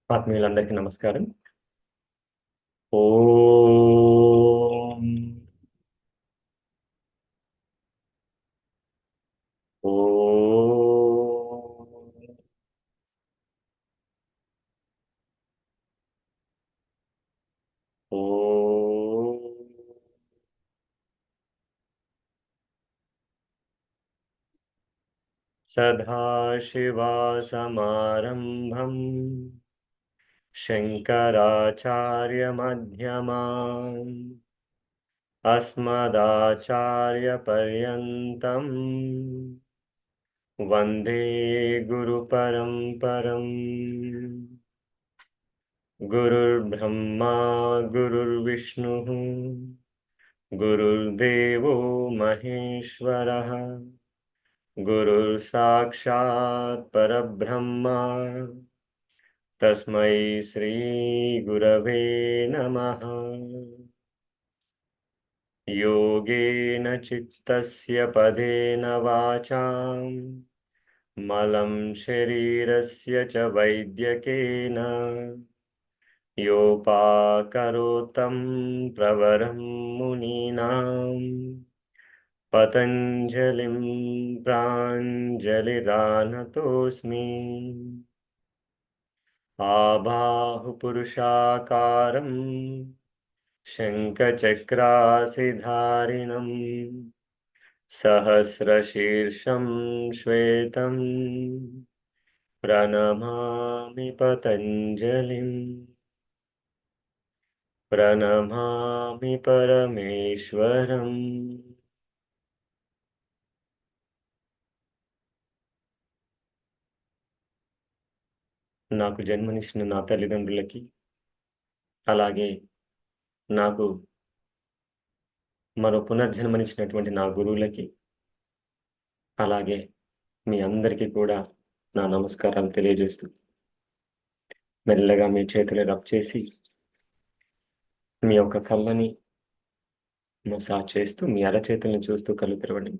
ఆత్మీయులందరికీ నమస్కారం. ఓం. ఓం. ఓం. సదాశివసమారంభం శంకరాచార్యమధ్యమాం అస్మదాచార్యపర్యంతం వందే గురుపరంపరం. గురుర్బ్రహ్మా గురుర్విష్ణుః గురుర్దేవో మహేశ్వరः గురుర్ సాక్షాత్ పరబ్రహ్మ తస్మై శ్రీ గురవే నమః. యోగేన చిత్తస్య పదేన వాచాం మలం శరీరస్య చ వైద్యకేన యోపాకరోతం ప్రవరం మునీనాం పతంజలిం ప్రాంజలిరానతోస్మి. ఆబాహుపురుషాకారం శంఖచక్రాసిధారిణం సహస్రశీర్షం శ్వేతం ప్రణమామి పతంజలిం. ప్రణమామి పరమేశ్వరం. నాకు జన్మనిచ్చిన నా తల్లిదండ్రులకి, అలాగే నాకు మరో పునర్జన్మనిచ్చినటువంటి నా గురువులకి, అలాగే మీ అందరికీ కూడా నా నమస్కారాలు తెలియజేస్తూ, మెల్లగా మీ చేతులు రబ్ చేసి మీ యొక్క కళ్ళని మసాజ్ చేస్తూ మీ అరచేతులను చూస్తూ కళ్ళు తెరవండి.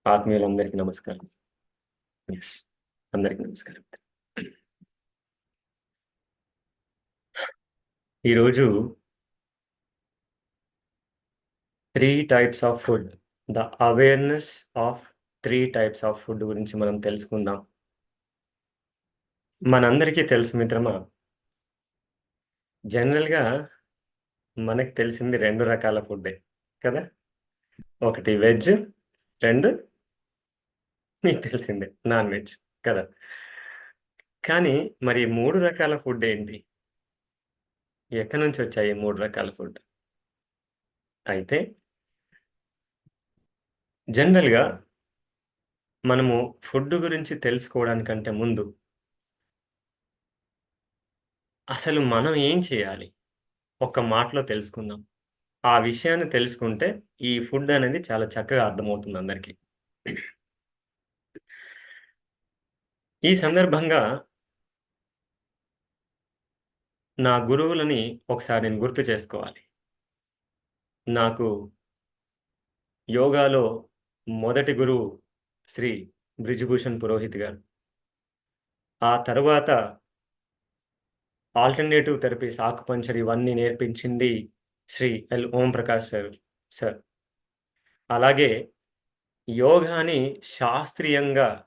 ఆత్మీయులందరికీ నమస్కారం. ఎస్, అందరికీ నమస్కారం. ఈరోజు 3 types of food, the awareness of 3 types of food గురించి మనం తెలుసుకుందాం. మనందరికీ తెలుసు మిత్రమా, జనరల్‌గా మనకు తెలిసింది 2 రకాల ఫుడ్డే కదా! ఒకటి వెజ్, 2 మీకు తెలిసిందే నాన్ వెజ్ కదా! కానీ మరి 3 రకాల ఫుడ్ ఏంటి? ఎక్కడి నుంచి వచ్చాయి 3 రకాల ఫుడ్? అయితే జనరల్‌గా మనము ఫుడ్ గురించి తెలుసుకోవడానికంటే ముందు అసలు మనం ఏం చేయాలి? ఒక్క మాటలో తెలుసుకుందాం. ఆ విషయాన్ని తెలుసుకుంటే ఈ ఫుడ్ అనేది చాలా చక్కగా అర్థమవుతుంది అందరికీ. ఈ సందర్భంగా నా గురువులని ఒకసారి నేను గుర్తు చేసుకోవాలి. నాకు యోగాలో మొదటి గురువు శ్రీ బ్రిజ్‌భూషణ్ పురోహిత్ గారు. ఆ తరువాత ఆల్టర్‌నేటివ్ థెరపీస్, ఆకుపంచర్ ఇవన్నీ నేర్పించింది శ్రీ ఎల్. ఓం ప్రకాష్ సార్. అలాగే యోగాని శాస్త్రీయంగా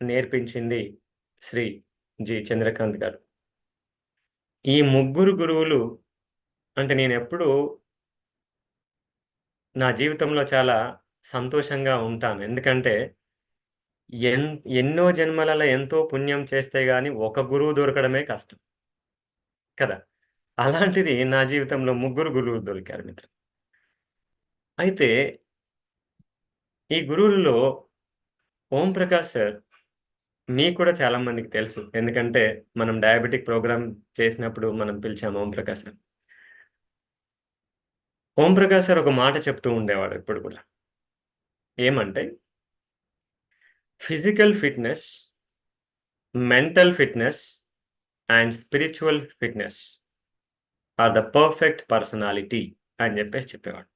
నేర్పించింది శ్రీ జి. చంద్రకాంత్ గారు. ఈ ముగ్గురు గురువులు అంటే నేనెప్పుడూ నా జీవితంలో చాలా సంతోషంగా ఉంటాను. ఎందుకంటే ఎన్నో జన్మలలో ఎంతో పుణ్యం చేస్తే గాని ఒక గురువు దొరకడమే కష్టం కదా! అలాంటిది నా జీవితంలో ముగ్గురు గురువులు దొరికారు మిత్రులు. అయితే ఈ గురువులలో ఓం ప్రకాష్ సార్ మీకు కూడా చాలా మందికి తెలుసు. ఎందుకంటే మనం డయాబెటిక్ ప్రోగ్రామ్ చేసినప్పుడు మనం పిలిచాము ఓం ప్రకాష్ సార్. ఓం ప్రకాష్ సార్ ఒక మాట చెప్తూ ఉండేవాడు ఎప్పుడు కూడా. ఏమంటే physical fitness, mental fitness and spiritual fitness are the perfect personality అని చెప్పేవాడు.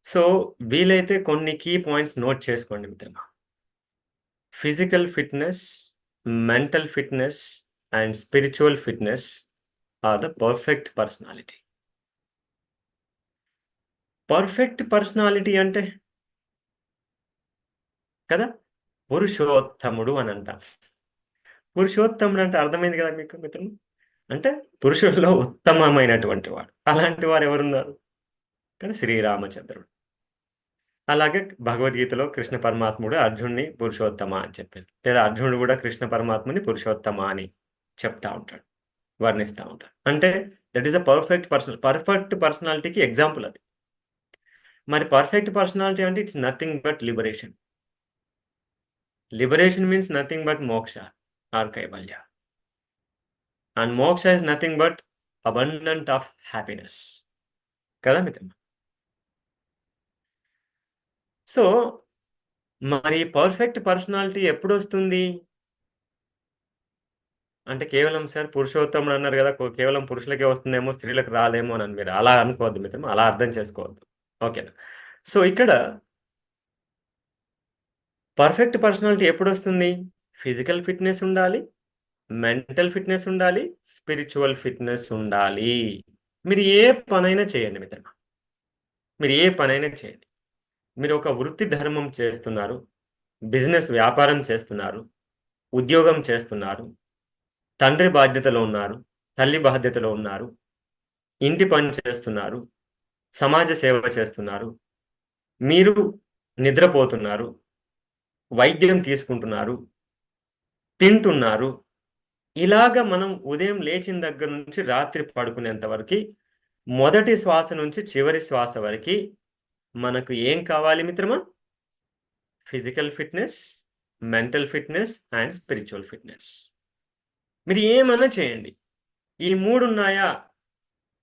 సో, వీలైతే కొన్ని కీ పాయింట్స్ నోట్ చేసుకోండి మిత్రమా. Physical fitness mental fitness and spiritual fitness are the perfect personality. Perfect personality అంటే కదా! పురుషోత్తముడు అనంటాం. పురుషోత్తముడు అంటే అర్థమైంది కదా మీకు మిత్రులు? అంటే పురుషుల్లో ఉత్తమమైనటువంటి వాడు. అలాంటి వారు ఎవరున్నారు? కానీ శ్రీరామచంద్రుడు. అలాగే భగవద్గీతలో కృష్ణ పరమాత్ముడు అర్జునుడిని పురుషోత్తమ అని చెప్పేసి. లేదా అర్జునుడు కూడా కృష్ణ పరమాత్మని పురుషోత్తమ అని చెప్తా ఉంటాడు. వర్ణిస్తా ఉంటాడు. అంటే దట్ ఈస్ పర్ఫెక్ట్ పర్సనాలిటీకి ఎగ్జాంపుల్ అది. మరి పర్ఫెక్ట్ పర్సనాలిటీ అంటే it's nothing but liberation. Liberation means nothing but మోక్ష ఆర్ కైవల్య. అండ్ మోక్ష is nothing but abundant of happiness. కదా మిత్రమా? సో, మరి పర్ఫెక్ట్ పర్సనాలిటీ ఎప్పుడొస్తుంది? అంటే కేవలం సార్ పురుషోత్తముడు అన్నారు గదా! కేవలం పురుషులకే వస్తుందేమో, స్త్రీలకు రాదేమో అని మీరు అలా అనుకోవద్దు మిత్రమా. అలా అర్థం చేసుకోవద్దు. ఓకేనా? సో, ఇక్కడ పర్ఫెక్ట్ పర్సనాలిటీ ఎప్పుడొస్తుంది? ఫిజికల్ ఫిట్‌నెస్ ఉండాలి, మెంటల్ ఫిట్‌నెస్ ఉండాలి, స్పిరిచువల్ ఫిట్‌నెస్ ఉండాలి. మీరు ఏ పనైనా చేయండి మిత్రమా. మీరు ఏ పనైనా చేయండి. మీరు ఒక వృత్తి ధర్మం చేస్తున్నారు, బిజినెస్ వ్యాపారం చేస్తున్నారు, ఉద్యోగం చేస్తున్నారు, తండ్రి బాధ్యతలో ఉన్నారు, తల్లి బాధ్యతలో ఉన్నారు, ఇంటి పని చేస్తున్నారు, సమాజ సేవ చేస్తున్నారు, మీరు నిద్రపోతున్నారు, వైద్యం తీసుకుంటున్నారు, తింటున్నారు. ఇలాగ మనం ఉదయం లేచిన దగ్గర నుంచి రాత్రి పడుకునేంత వరకి, మొదటి శ్వాస నుంచి చివరి శ్వాస వరకి మనకు ఏం కావాలి మిత్రమా? Physical fitness, mental fitness and spiritual fitness. మీరు ఏమన్నా చేయండి. ఈ 3 ఉన్నాయా?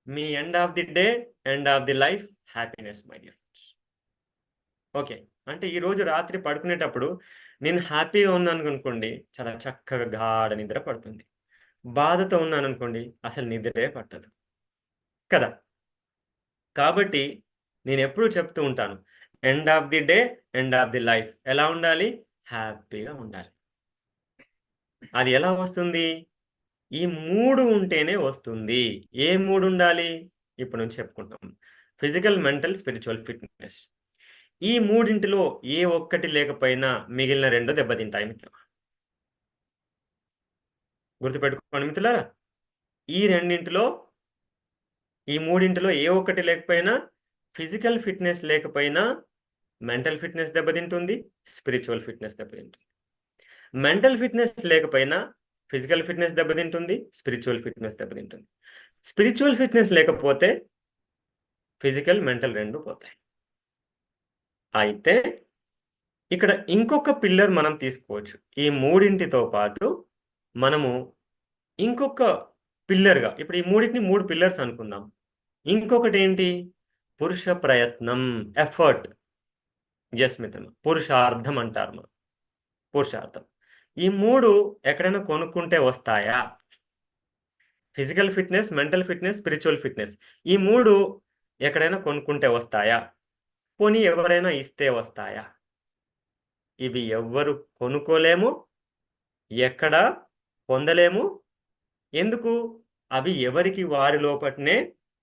మీ end of the day, end of the life happiness my dear friends. Okay. అంటే ఈరోజు రాత్రి పడుకునేటప్పుడు నేను హ్యాపీగా ఉన్నాననుకోండి, చాలా చక్కగా గాఢ నిద్ర పడుతుంది. బాధతో ఉన్నాననుకోండి, అసలు నిద్రే పట్టదు. కదా! కాబట్టి నేనెప్పుడూ చెప్తూ ఉంటాను. End of the day, end of the life ఎలా ఉండాలి? హ్యాపీగా ఉండాలి. అది ఎలా వస్తుంది? ఈ 3 ఉంటేనే వస్తుంది. ఏ 3 ఉండాలి? ఇప్పటి నుంచి చెప్పుకుంటాం. Physical, mental, spiritual fitness. ఈ మూడింటిలో ఏ ఒక్కటి లేకపోయినా మిగిలిన 2 దెబ్బతింటాయి మిత్రమా. గుర్తుపెట్టుకోండి మిత్రులారా. ఈ రెండింటిలో, ఈ మూడింటిలో ఏ ఒక్కటి లేకపోయినా ఫిజికల్ ఫిట్‌నెస్ లేకపోయినా మెంటల్ ఫిట్‌నెస్ దెబ్బతింటుంది. స్పిరిచువల్ ఫిట్‌నెస్ దెబ్బతింటుంది. మెంటల్ ఫిట్‌నెస్ లేకపోయినా ఫిజికల్ ఫిట్‌నెస్ దెబ్బతింటుంది. స్పిరిచువల్ ఫిట్‌నెస్ దెబ్బతింటుంది. స్పిరిచువల్ ఫిట్‌నెస్ లేకపోతే ఫిజికల్, మెంటల్ 2 పోతాయి. అయితే ఇక్కడ ఇంకొక పిల్లర్ మనం తీసుకోవచ్చు. ఈ మూడింటితో పాటు మనము ఇంకొక పిల్లర్‌గా ఇప్పుడు ఈ మూడిటిని 3 పిల్లర్స్ అనుకుందాం. ఇంకొకటేంటి? పురుష ప్రయత్నం, ఎఫర్ట్. యెస్ మిత్రమా. పురుషార్థం అంటారు మనం. పురుషార్థం. ఈ 3 ఎక్కడైనా కొనుక్కుంటే వస్తాయా? Physical fitness, mental fitness, spiritual fitness. ఈ 3 ఎక్కడైనా కొనుక్కుంటే వస్తాయా? పోనీ ఎవరైనా ఇస్తే వస్తాయా? ఇవి ఎవ్వరు కొనుక్కోలేము. ఎక్కడ పొందలేము. ఎందుకు? అవి ఎవరికి వారి లోపటనే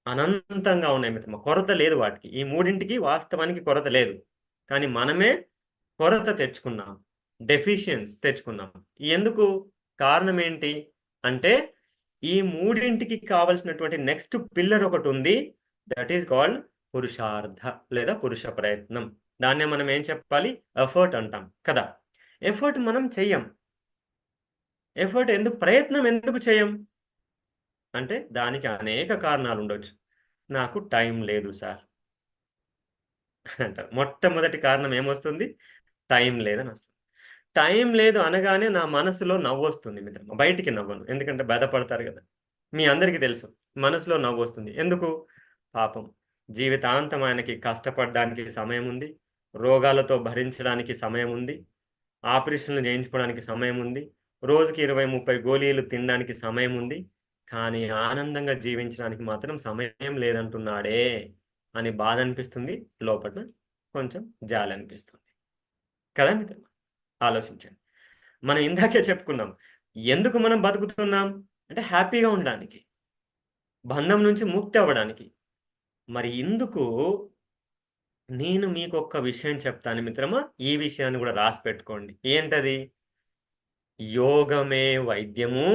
అనంతంగా ఉన్నాయి మిత్రమా. కొరత లేదు వాటికి. ఈ మూడింటికి వాస్తవానికి కొరత లేదు. కానీ మనమే కొరత తెచ్చుకున్నాం. డెఫిషియన్స్ తెచ్చుకున్నాం. ఎందుకు? కారణం ఏంటి? అంటే ఈ మూడింటికి కావాల్సినటువంటి నెక్స్ట్ పిల్లర్ ఒకటుంది. దట్ ఈస్ కాల్డ్ పురుషార్థ లేదా పురుష ప్రయత్నం. దాన్నే మనం ఏం చెప్పాలి? ఎఫర్ట్ అంటాం కదా! ఎఫర్ట్ మనం చెయ్యం. ప్రయత్నం ఎందుకు చేయం? అంటే దానికి అనేక కారణాలుండొచ్చు. నాకు టైం లేదు సార్ అంటారు. మొట్టమొదటి కారణం ఏమొస్తుంది? టైం లేదనొస్తుంది. టైం లేదు అనగానే నా మనసులో నవ్వొస్తుంది మిత్రమా. బయటికి నవ్వను. ఎందుకంటే బాధపడతారు గదా! మీ అందరికీ తెలుసు. మనసులో నవ్వొస్తుంది. ఎందుకు? పాపం జీవితాంతం ఆయనకి కష్టపడడానికి సమయముంది. రోగాలతో భరించడానికి సమయముంది. ఆపరేషన్‌లు చేయించుకోవడానికి సమయముంది. రోజుకి 20, 30 గోళీలు తినడానికి సమయముంది. కానీ ఆనందంగా జీవించడానికి మాత్రం సమయం లేదంటున్నాడే అని బాధనిపిస్తుంది. లోపట కొంచెం జాలనిపిస్తుంది. కదా మిత్రమా? ఆలోచించండి. మనం ఇందాకే చెప్పుకున్నాం. ఎందుకు మనం బతుకుతున్నాం? అంటే హ్యాపీగా ఉండడానికి. బంధం నుంచి ముక్తి అవ్వడానికి. మరి ఇందుకు నేను మీకొక్క విషయం చెప్తాను మిత్రమా. ఈ విషయాన్ని గూడా రాసి పెట్టుకోండి. ఏంటది? యోగమే వైద్యము,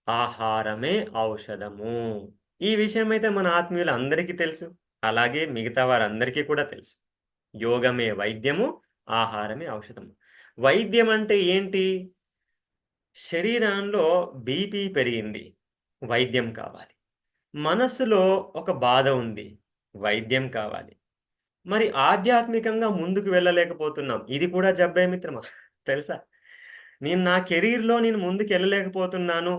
ఆహారమే ఔషధము. ఈ విషయమైతే మన ఆత్మీయులందరికీ తెలుసు. అలాగే మిగతా వారందరికీ కూడా తెలుసు. యోగమే వైద్యము, ఆహారమే ఔషధము. వైద్యం అంటే ఏంటి? శరీరంలో బీపీ పెరిగింది. వైద్యం కావాలి. మనస్సులో ఒక బాధ ఉంది. వైద్యం కావాలి. మరి ఆధ్యాత్మికంగా ముందుకు వెళ్ళలేకపోతున్నాం. ఇది కూడా జబ్బే మిత్రమా తెలుసా? నా కెరియర్‌లో నేను ముందుకెళ్ళలేకపోతున్నాను.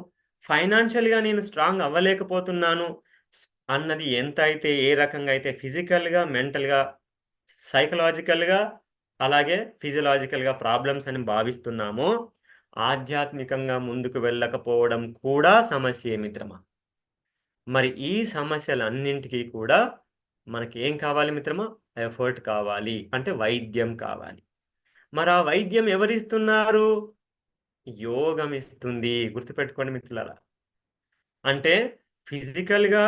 ఫైనాన్షియల్‌గా నేను స్ట్రాంగ్ అవ్వలేకపోతున్నాను. స్ అన్నది ఎంతైతే ఏ రకంగా అయితే ఫిజికల్‌గా, మెంటల్‌గా, సైకలాజికల్‌గా అలాగే ఫిజియోలాజికల్‌గా ప్రాబ్లమ్స్ అని భావిస్తున్నామో, ఆధ్యాత్మికంగా ముందుకు వెళ్ళకపోవడం కూడా సమస్యే మిత్రమా. మరి ఈ సమస్యలన్నింటికి కూడా మనకేం కావాలి మిత్రమా? ఎఫర్ట్ కావాలి. అంటే వైద్యం కావాలి. మరి ఆ వైద్యం ఎవరిస్తున్నారు? యోగం ఇస్తుంది. గుర్తుపెట్టుకోండి మిత్రులారా. అంటే ఫిజికల్‌గా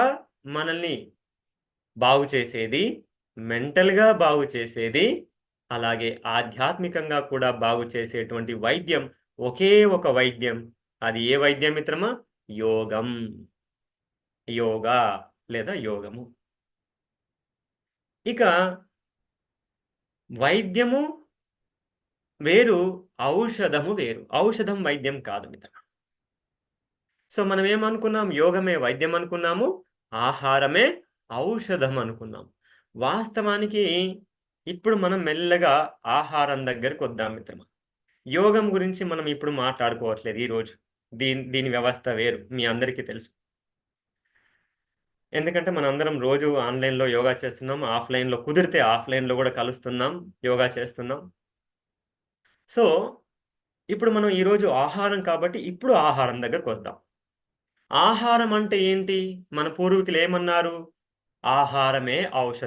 మనల్ని బాగు చేసేది, మెంటల్‌గా బాగు చేసేది, అలాగే ఆధ్యాత్మికంగా కూడా బాగు చేసేటువంటి వైద్యం ఒకే ఒక వైద్యం. అది ఏ వైద్యం మిత్రమా? యోగం. యోగా లేదా యోగము. ఇక వైద్యము వేరు, ఔషధము వేరు. ఔషధం వైద్యం కాదు మిత్రమా. సో, మనమేమనుకున్నాం? యోగమే వైద్యం అనుకున్నాము. ఆహారమే ఔషధం అనుకున్నాం. వాస్తవానికి ఇప్పుడు మనం మెల్లగా ఆహారం దగ్గరికొద్దాం మిత్రమా. యోగం గురించి మనం ఇప్పుడు మాట్లాడుకోవట్లేదు ఈరోజు. దీని వ్యవస్థ వేరు. మీ అందరికీ తెలుసు. ఎందుకంటే మనందరం రోజు ఆన్‌లైన్‌లో యోగా చేస్తున్నాం. ఆఫ్‌లైన్‌లో కుదిరితే ఆఫ్‌లైన్‌లో గూడా కలుస్తున్నాం. యోగా చేస్తున్నాం. సో, ఇప్పుడు మనం ఈరోజు ఆహారం కాబట్టి ఇప్పుడు ఆహారం దగ్గరకొద్దాం. ఆహారం అంటే ఏంటి? మన పూర్వీకులేమన్నారు? ఆహారమే ఔషధం.